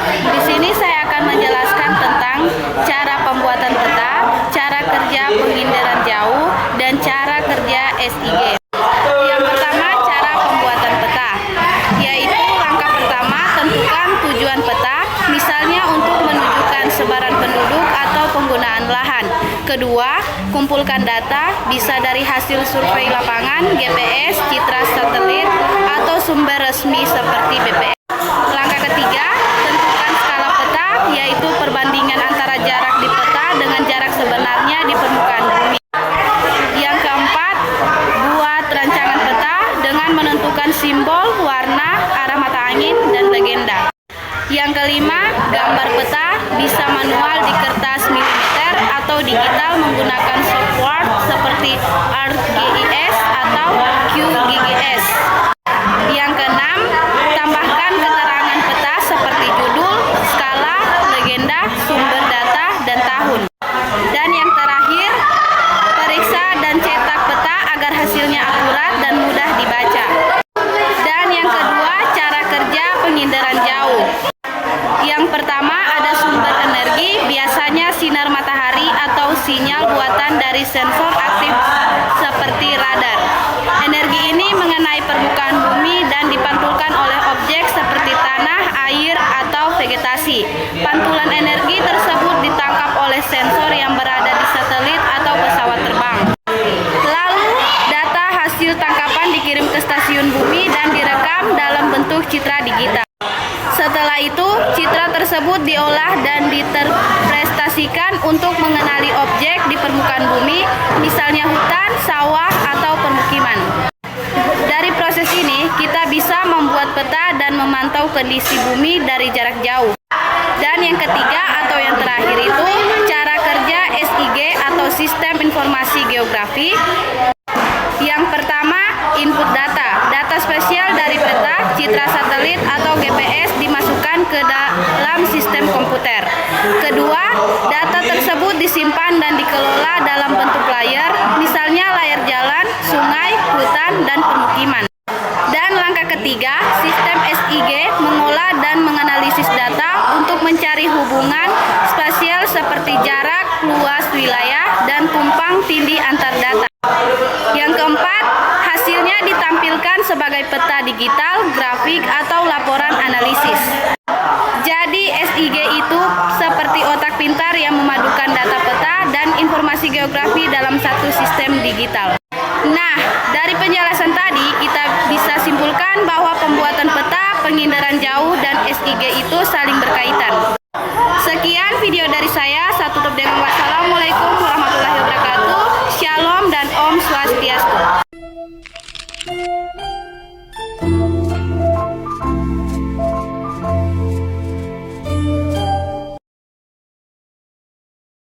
Di sini saya akan menjelaskan tentang cara pembuatan peta, cara kerja penginderan jauh, dan cara kerja SIG. Yang pertama, cara pembuatan peta, yaitu langkah pertama, tentukan tujuan peta, misalnya untuk menunjukkan sebaran penduduk atau penggunaan lahan. Kedua, kumpulkan data, bisa dari hasil survei lapangan, GPS, citra satelit, atau sumber resmi seperti BPS. Langkah ketiga, tentukan skala peta, yaitu perbandingan antara jarak di peta dengan jarak sebenarnya di permukaan bumi. Yang keempat, buat rancangan peta dengan menentukan simbol, warna, arah mata angin, dan legenda. Yang kelima, gambar peta bisa manual di kertas milimeter atau digital menggunakan software seperti ArcGIS atau QGIS. Yang keenam, tambahkan keterangan peta seperti judul, skala, legenda, sumber data, dan tahun. Dan yang terakhir, periksa dan cetak peta agar hasilnya akurat dan mudah dibaca. Dan yang kedua, cara kerja penginderan jauh. Yang pertama, ada sumber energi, biasanya sinar matahari atau sinyal buatan dari sensor aktif seperti radar. Energi ini mengenai permukaan bumi dan dipantulkan oleh objek seperti tanah, air, atau vegetasi. Pantulan energi tersebut ditangkap oleh sensor yang berada di satelit atau pesawat terbang. Lalu, data hasil tangkapan dikirim ke stasiun bumi dan direkam dalam bentuk citra digital. Setelah itu, citra tersebut diolah dan diterprestasikan untuk mengenali objek di permukaan bumi, misalnya hutan, sawah, atau permukiman. Dari proses ini, kita bisa membuat peta dan memantau kondisi bumi dari jarak jauh. Dan yang ketiga atau yang terakhir itu, cara kerja SIG atau Sistem Informasi Geografi. Yang pertama, input data. Data spesial dari peta, citra satelit, atau GPS dimasukkan ke dalam sistem komputer. Kedua, data tersebut disimpan dan dikelola dalam bentuk layar, misalnya layar jalan, sungai, hutan, dan permukiman. Dan langkah ketiga, sistem SIG mengolah dan menganalisis data untuk mencari hubungan spasial seperti jarak, luas wilayah, dan tumpang tindih antar data. Yang keempat, hasilnya ditampilkan sebagai peta digital, grafik, atau laporan analisis. Jadi SIG itu seperti otak pintar yang memadukan data peta dan informasi geografi dalam satu sistem digital.